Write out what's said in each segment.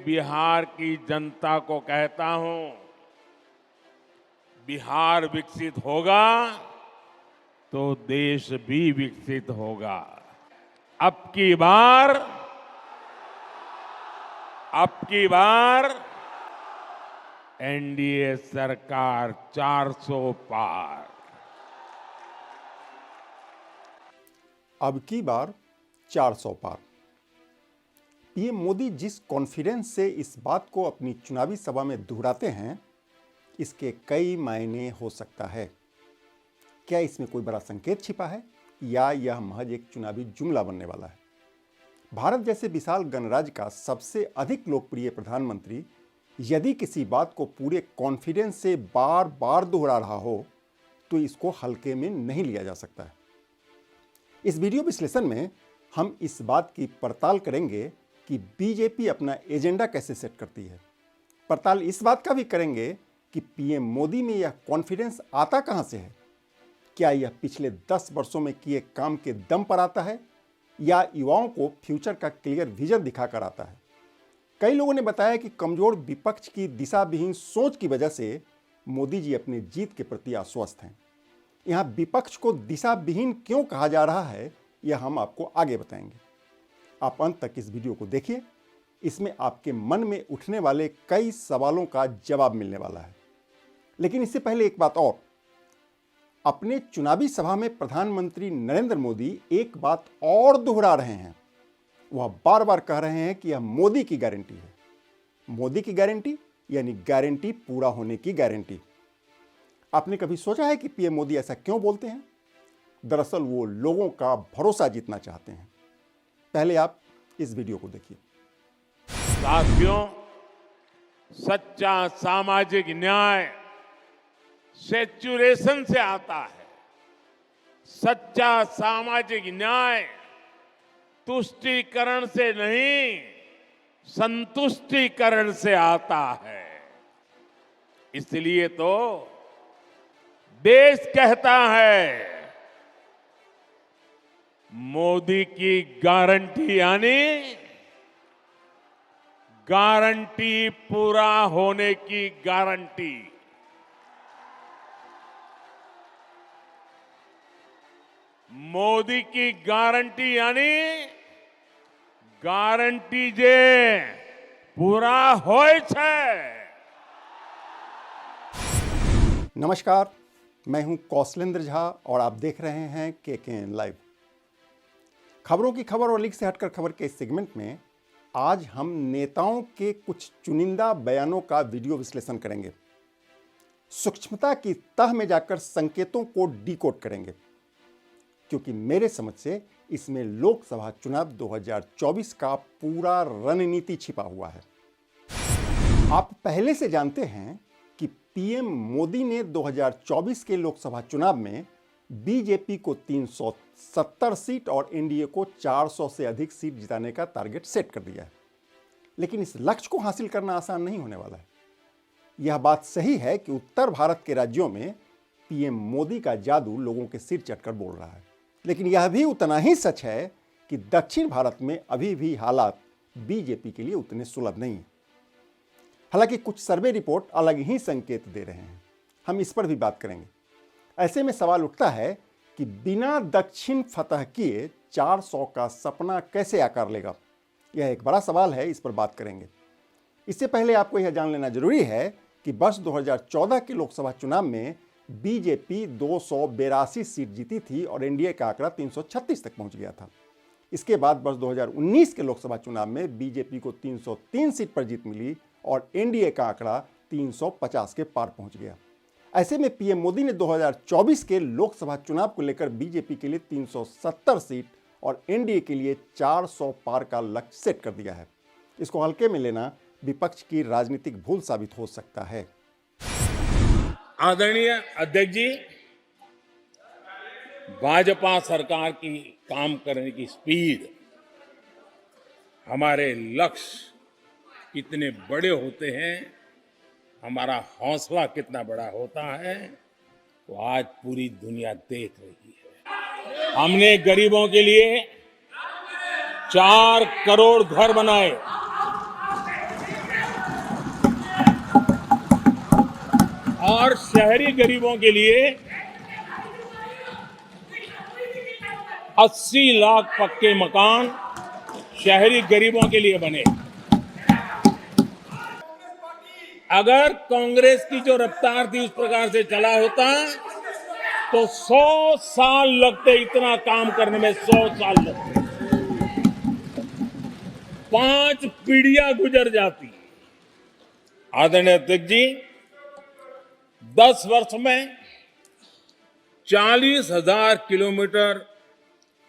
बिहार की जनता को कहता हूं, बिहार विकसित होगा तो देश भी विकसित होगा। अब की बार एनडीए सरकार 400 पार। अब की बार 400 पार। पीएम मोदी जिस कॉन्फिडेंस से इस बात को अपनी चुनावी सभा में दोहराते हैं, इसके कई मायने हो सकता है। क्या इसमें कोई बड़ा संकेत छिपा है या यह महज एक चुनावी जुमला बनने वाला है? भारत जैसे विशाल गणराज्य का सबसे अधिक लोकप्रिय प्रधानमंत्री यदि किसी बात को पूरे कॉन्फिडेंस से बार बार दोहरा रहा हो तो इसको हल्के में नहीं लिया जा सकता है। इस वीडियो विश्लेषण में हम इस बात की पड़ताल करेंगे कि बीजेपी अपना एजेंडा कैसे सेट करती है। पड़ताल इस बात का भी करेंगे कि पीएम मोदी में यह कॉन्फिडेंस आता कहां से है। क्या यह पिछले 10 वर्षों में किए काम के दम पर आता है या युवाओं को फ्यूचर का क्लियर विजन दिखाकर आता है। कई लोगों ने बताया कि कमजोर विपक्ष की दिशाविहीन सोच की वजह से मोदी जी अपनी जीत के प्रति आश्वस्त हैं। यहाँ विपक्ष को दिशाविहीन क्यों कहा जा रहा है, यह हम आपको आगे बताएंगे। आप अंत तक इस वीडियो को देखिए, इसमें आपके मन में उठने वाले कई सवालों का जवाब मिलने वाला है। लेकिन इससे पहले एक बात और, अपने चुनावी सभा में प्रधानमंत्री नरेंद्र मोदी एक बात और दोहरा रहे हैं। वह बार बार कह रहे हैं कि यह मोदी की गारंटी है। मोदी की गारंटी यानी गारंटी पूरा होने की गारंटी। आपने कभी सोचा है कि पीएम मोदी ऐसा क्यों बोलते हैं? दरअसल वो लोगों का भरोसा जीतना चाहते हैं। पहले आप इस वीडियो को देखिए। साथियों, सच्चा सामाजिक न्याय सेचुरेशन से आता है। सच्चा सामाजिक न्याय तुष्टीकरण से नहीं, संतुष्टीकरण से आता है। इसलिए तो देश कहता है, मोदी की गारंटी यानी गारंटी पूरा होने की गारंटी। मोदी की गारंटी यानी गारंटी जे पूरा होय छे। नमस्कार, मैं हूं कौशलेंद्र झा और आप देख रहे हैं केकेएन लाइव। खबरों की खबर और लीक से हटकर खबर के इस सेगमेंट में आज हम नेताओं के कुछ चुनिंदा बयानों का वीडियो विश्लेषण करेंगे। सूक्ष्मता की तह में जाकर संकेतों को डिकोड करेंगे, क्योंकि मेरे समझ से इसमें लोकसभा चुनाव 2024 का पूरा रणनीति छिपा हुआ है। आप पहले से जानते हैं कि पीएम मोदी ने 2024 के लोकसभा चुनाव में बीजेपी को 370 सीट और एनडीए को 400 से अधिक सीट जिताने का टारगेट सेट कर दिया है। लेकिन इस लक्ष्य को हासिल करना आसान नहीं होने वाला है। यह बात सही है कि उत्तर भारत के राज्यों में पीएम मोदी का जादू लोगों के सिर चढ़कर बोल रहा है, लेकिन यह भी उतना ही सच है कि दक्षिण भारत में अभी भी हालात बीजेपी के लिए उतने सुलभ नहीं है। हालांकि कुछ सर्वे रिपोर्ट अलग ही संकेत दे रहे हैं, हम इस पर भी बात करेंगे। ऐसे में सवाल उठता है कि बिना दक्षिण फतह किए 400 का सपना कैसे आकार लेगा। यह एक बड़ा सवाल है, इस पर बात करेंगे। इससे पहले आपको यह जान लेना जरूरी है कि वर्ष 2014 के लोकसभा चुनाव में बीजेपी 282 सीट जीती थी और एनडीए का आंकड़ा 336 तक पहुंच गया था। इसके बाद वर्ष 2019 के लोकसभा चुनाव में बीजेपी को 303 सीट पर जीत मिली और एनडीए का आंकड़ा 350 के पार पहुंच गया। ऐसे में पीएम मोदी ने 2024 के लोकसभा चुनाव को लेकर बीजेपी के लिए 370 सीट और एनडीए के लिए 400 पार का लक्ष्य सेट कर दिया है। इसको हल्के में लेना विपक्ष की राजनीतिक भूल साबित हो सकता है। आदरणीय अध्यक्ष जी, भाजपा सरकार की काम करने की स्पीड, हमारे लक्ष्य कितने बड़े होते हैं, हमारा हौसला कितना बड़ा होता है, तो आज पूरी दुनिया देख रही है। हमने गरीबों के लिए 4 करोड़ घर बनाए, और शहरी गरीबों के लिए 80 लाख पक्के मकान शहरी गरीबों के लिए बने। अगर कांग्रेस की जो रफ्तार थी उस प्रकार से चला होता तो 100 साल लगते इतना काम करने में, 100 साल लगते, 5 पीढ़ियां गुजर जाती। आदरणीय अध्यक्ष जी, 10 वर्ष में 40,000 किलोमीटर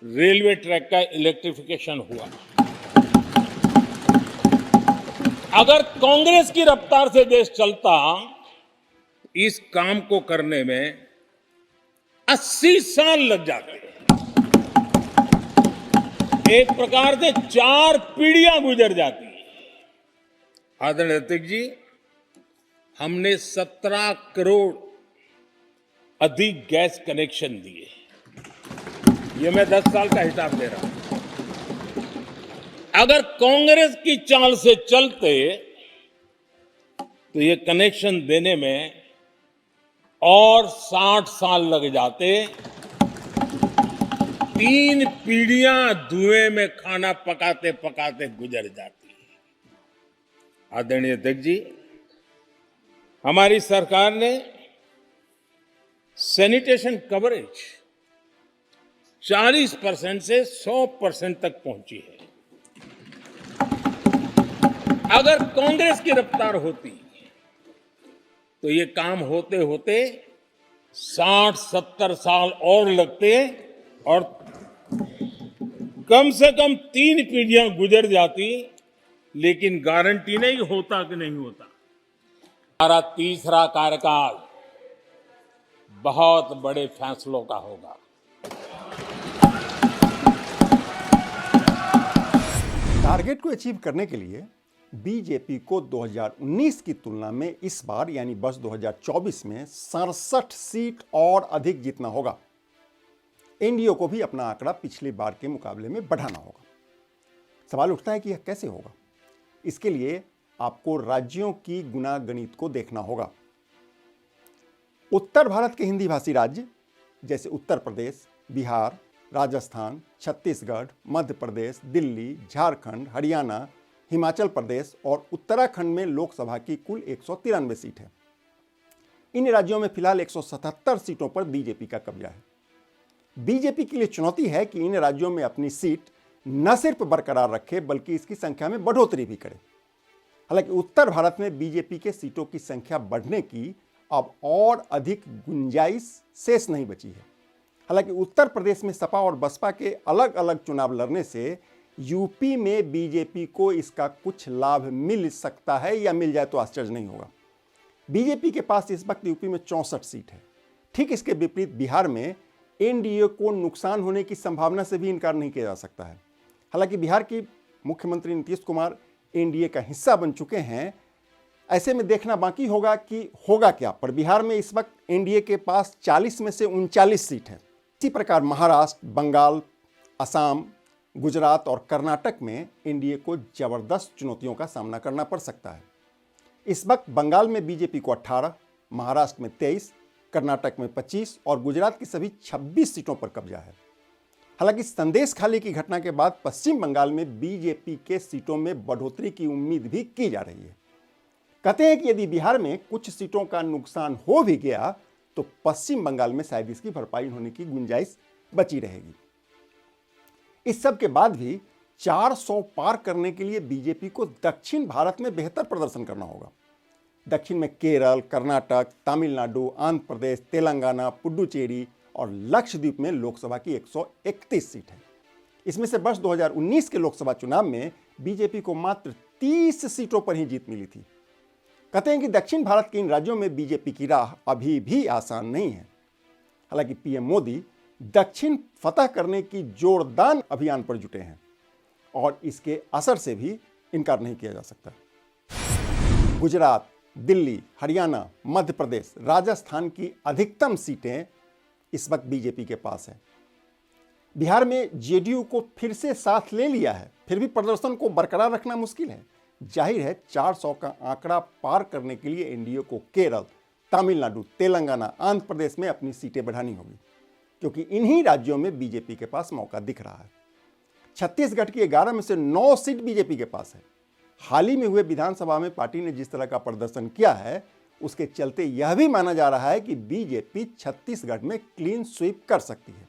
रेलवे ट्रैक का इलेक्ट्रिफिकेशन हुआ। अगर कांग्रेस की रफ्तार से देश चलता, इस काम को करने में 80 साल लग जाते। एक प्रकार से 4 पीढ़ियां गुजर जाती। आदरणीय अध्यक्ष जी, हमने 17 करोड़ अधिक गैस कनेक्शन दिए। ये मैं 10 साल का हिसाब दे रहा हूं। अगर कांग्रेस की चाल से चलते तो ये कनेक्शन देने में और 60 साल लग जाते। 3 पीढ़ियां धुएं में खाना पकाते पकाते गुजर जाती। आदरणीय अध्यक्ष जी, हमारी सरकार ने सैनिटेशन कवरेज 40% से 100% तक पहुंची है। अगर कांग्रेस की रफ्तार होती तो ये काम होते होते 60-70 साल और लगते और कम से कम 3 पीढ़ियां गुजर जाती। लेकिन गारंटी नहीं होता कि नहीं होता। हमारा तीसरा कार्यकाल बहुत बड़े फैसलों का होगा। टारगेट को अचीव करने के लिए बीजेपी को 2019 की तुलना में इस बार यानी वर्ष 2024 में 67 सीट और अधिक जीतना होगा। एनडीए को भी अपना आंकड़ा पिछली बार के मुकाबले में बढ़ाना होगा। सवाल उठता है कि यह कैसे होगा। इसके लिए आपको राज्यों की गुणागणित को देखना होगा। उत्तर भारत के हिंदी भाषी राज्य जैसे उत्तर प्रदेश, बिहार, राजस्थान, छत्तीसगढ़, मध्य प्रदेश, दिल्ली, झारखंड, हरियाणा, हिमाचल प्रदेश और उत्तराखंड में लोकसभा की कुल 193 सीट है। इन राज्यों में फिलहाल 177 सीटों पर बीजेपी का कब्जा है। बीजेपी के लिए चुनौती है कि इन राज्यों में अपनी सीट न सिर्फ बरकरार रखे बल्कि इसकी संख्या में बढ़ोतरी भी करे। हालांकि उत्तर भारत में बीजेपी के सीटों की संख्या बढ़ने की अब और अधिक गुंजाइश शेष नहीं बची है। हालांकि उत्तर प्रदेश में सपा और बसपा के अलग अलग चुनाव लड़ने से यूपी में बीजेपी को इसका कुछ लाभ मिल सकता है या मिल जाए तो आश्चर्य नहीं होगा। बीजेपी के पास इस वक्त यूपी में 64 सीट है। ठीक इसके विपरीत बिहार में एनडीए को नुकसान होने की संभावना से भी इनकार नहीं किया जा सकता है। हालांकि बिहार की मुख्यमंत्री नीतीश कुमार एनडीए का हिस्सा बन चुके हैं। ऐसे में देखना बाकी होगा कि होगा क्या। पर बिहार में इस वक्त एनडीए के पास 40 में से 39 सीट है। इसी प्रकार महाराष्ट्र, बंगाल, असम, गुजरात और कर्नाटक में एनडीए को जबरदस्त चुनौतियों का सामना करना पड़ सकता है। इस वक्त बंगाल में बीजेपी को 18, महाराष्ट्र में 23, कर्नाटक में 25 और गुजरात की सभी 26 सीटों पर कब्जा है। हालांकि संदेश खाली की घटना के बाद पश्चिम बंगाल में बीजेपी के सीटों में बढ़ोतरी की उम्मीद भी की जा रही है। कहते हैं कि यदि बिहार में कुछ सीटों का नुकसान हो भी गया तो पश्चिम बंगाल में शायद इसकी भरपाई होने की गुंजाइश बची रहेगी। इस सब के बाद भी 400 पार करने के लिए बीजेपी को दक्षिण भारत में बेहतर प्रदर्शन करना होगा। दक्षिण में केरल, कर्नाटक, तमिलनाडु, आंध्र प्रदेश, तेलंगाना, पुडुचेरी और लक्षद्वीप में लोकसभा की 131 सीट है। इसमें से वर्ष 2019 के लोकसभा चुनाव में बीजेपी को मात्र 30 सीटों पर ही जीत मिली थी। कहते हैं कि दक्षिण भारत के इन राज्यों में बीजेपी की राह अभी भी आसान नहीं है। हालांकि पीएम मोदी दक्षिण फतह करने की जोरदार अभियान पर जुटे हैं और इसके असर से भी इनकार नहीं किया जा सकता। गुजरात, दिल्ली, हरियाणा, मध्य प्रदेश, राजस्थान की अधिकतम सीटें इस वक्त बीजेपी के पास है। बिहार में जेडीयू को फिर से साथ ले लिया है, फिर भी प्रदर्शन को बरकरार रखना मुश्किल है। जाहिर है 400 का आंकड़ा पार करने के लिए एनडीए को केरल, तमिलनाडु, तेलंगाना, आंध्र प्रदेश में अपनी सीटें बढ़ानी होगी, क्योंकि इन्हीं राज्यों में बीजेपी के पास मौका दिख रहा है। छत्तीसगढ़ की 11 में से 9 सीट बीजेपी के पास है। हाल ही में हुए विधानसभा में पार्टी ने जिस तरह का प्रदर्शन किया है, उसके चलते यह भी माना जा रहा है कि बीजेपी छत्तीसगढ़ में क्लीन स्वीप कर सकती है।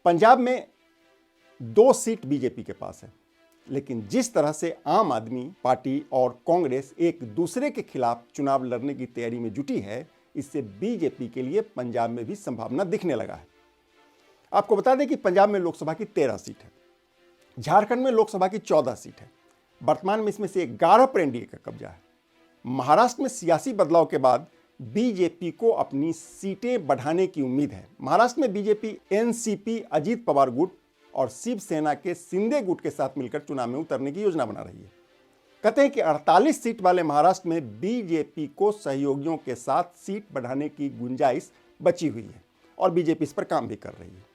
पंजाब में 2 सीट बीजेपी के पास है, लेकिन जिस तरह से आम आदमी पार्टी और कांग्रेस एक दूसरे के खिलाफ चुनाव लड़ने की तैयारी में जुटी है, इससे बीजेपी के लिए पंजाब में भी संभावना दिखने लगा है। आपको बता दें कि पंजाब में लोकसभा की 13 सीट है, झारखंड में लोकसभा की 14 सीट है। वर्तमान में इसमें से 11 पर एनडीए का कब्जा है। महाराष्ट्र में सियासी बदलाव के बाद बीजेपी को अपनी सीटें बढ़ाने की उम्मीद है। महाराष्ट्र में बीजेपी एनसीपी अजीत पवार गुट और शिवसेना के शिंदे गुट के साथ मिलकर चुनाव में उतरने की योजना बना रही है। कहते हैं कि 48 सीट वाले महाराष्ट्र में बीजेपी को सहयोगियों के साथ सीट बढ़ाने की गुंजाइश बची हुई है और बीजेपी इस पर काम भी कर रही है।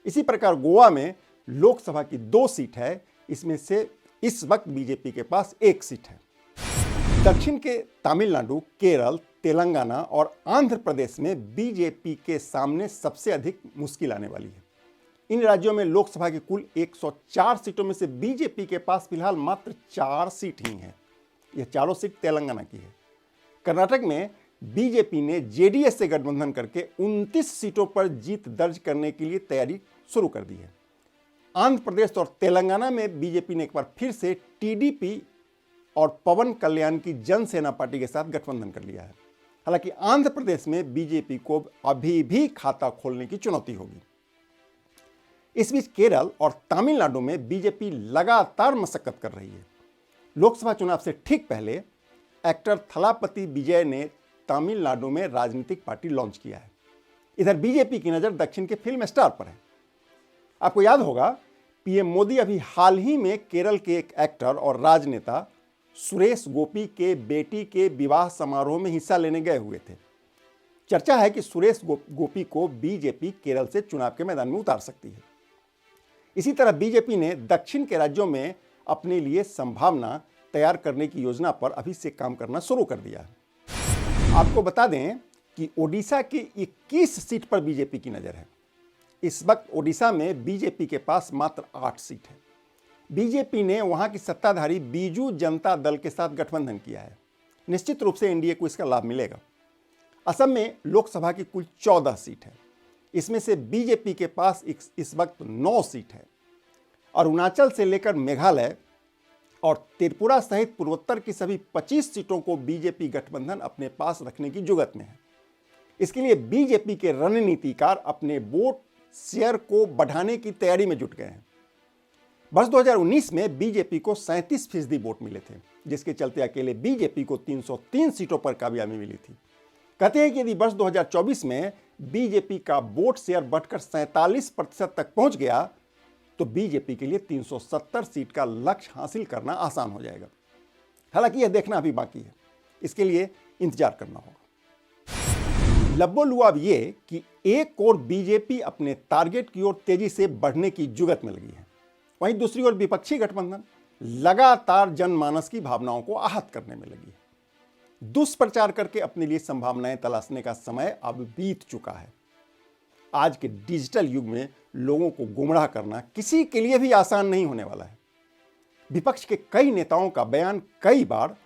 इसी प्रकार गोवा में लोकसभा की 2 सीट है, इसमें से इस वक्त बीजेपी के पास 1 सीट है। दक्षिण के तमिलनाडु, केरल, तेलंगाना और आंध्र प्रदेश में बीजेपी के सामने सबसे अधिक मुश्किल आने वाली है। इन राज्यों में लोकसभा की कुल 104 सीटों में से बीजेपी के पास फिलहाल मात्र 4 सीट ही हैं। यह चारों सीट तेलंगाना की है। कर्नाटक में बीजेपी ने जेडीएस से गठबंधन करके 29 सीटों पर जीत दर्ज करने के लिए तैयारी शुरू कर दी है। आंध्र प्रदेश और तेलंगाना में बीजेपी ने एक बार फिर से टीडीपी और पवन कल्याण की जनसेना पार्टी के साथ गठबंधन कर लिया है। हालांकि आंध्र प्रदेश में बीजेपी को अभी भी खाता खोलने की चुनौती होगी। इस बीच केरल और तमिलनाडु में बीजेपी लगातार मशक्कत कर रही है। लोकसभा चुनाव से ठीक पहले एक्टर थलापति विजय ने तमिलनाडु में राजनीतिक पार्टी लॉन्च किया है। इधर बीजेपी की नज़र दक्षिण के फिल्म स्टार पर है। आपको याद होगा, पीएम मोदी अभी हाल ही में केरल के एक एक्टर और राजनेता सुरेश गोपी के बेटी के विवाह समारोह में हिस्सा लेने गए हुए थे। चर्चा है कि सुरेश गोपी को बीजेपी केरल से चुनाव के मैदान में उतार सकती है। इसी तरह बीजेपी ने दक्षिण के राज्यों में अपने लिए संभावना तैयार करने की योजना पर अभी से काम करना शुरू कर दिया है। आपको बता दें कि ओडिशा की 21 सीट पर बीजेपी की नज़र है। इस वक्त ओडिशा में बीजेपी के पास मात्र 8 सीट है। बीजेपी ने वहां की सत्ताधारी बीजू जनता दल के साथ गठबंधन किया है। निश्चित रूप से एनडीए को इसका लाभ मिलेगा। असम में लोकसभा की कुल 14 सीट है, इसमें से बीजेपी के पास इस वक्त 9 सीट है। अरुणाचल से लेकर मेघालय और त्रिपुरा सहित पूर्वोत्तर की सभी 25 सीटों को बीजेपी गठबंधन अपने पास रखने की जुगत में है। इसके लिए बीजेपी के रणनीतिकार अपने वोट शेयर को बढ़ाने की तैयारी में जुट गए हैं। वर्ष 2019 में बीजेपी को 37% वोट मिले थे, जिसके चलते अकेले बीजेपी को 303 सीटों पर कामयाबी मिली थी। कहते हैं कि यदि वर्ष 2024 में बीजेपी का वोट शेयर बढ़कर 47% तक पहुंच गया तो बीजेपी के लिए 370 सीट का लक्ष्य हासिल करना आसान हो जाएगा। हालांकि यह देखना अभी बाकी है, इसके लिए इंतजार करना होगा। लब्बो-लुआब ये कि एक और बीजेपी अपने टारगेट की ओर तेजी से बढ़ने की जुगत में लगी है, वहीं दूसरी ओर विपक्षी गठबंधन लगातार जनमानस की भावनाओं को आहत करने में लगी है। दुष्प्रचार करके अपने लिए संभावनाएं तलाशने का समय अब बीत चुका है। आज के डिजिटल युग में लोगों को गुमराह करना किसी के लिए भी आसान नहीं होने वाला है। विपक्ष के कई नेताओं का बयान कई बार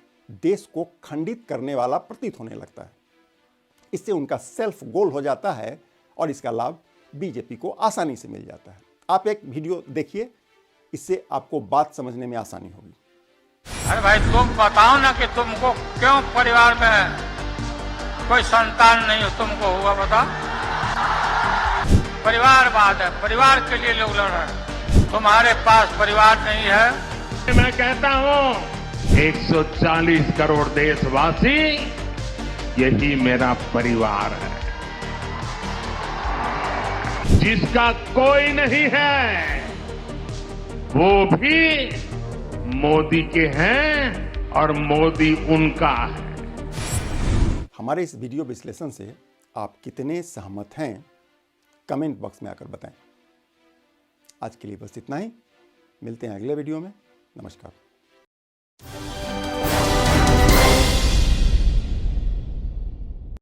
देश को खंडित करने वाला प्रतीत होने लगता है। इससे उनका सेल्फ गोल हो जाता है और इसका लाभ बीजेपी को आसानी से मिल जाता है। आप एक वीडियो देखिए, इससे आपको बात समझने में आसानी होगी। अरे भाई तुम बताओ ना कि तुमको क्यों परिवार में कोई संतान नहीं हो, तुमको हुआ बता। परिवारवाद है, परिवार के लिए लोग लड़ रहे हैं। तुम्हारे पास परिवार नहीं है। मैं कहता हूं 140 करोड़ देशवासी यही मेरा परिवार है। जिसका कोई नहीं है वो भी मोदी के हैं और मोदी उनका है। हमारे इस वीडियो विश्लेषण से आप कितने सहमत हैं, कमेंट बॉक्स में आकर बताएं। आज के लिए बस इतना ही। मिलते हैं अगले वीडियो में। नमस्कार।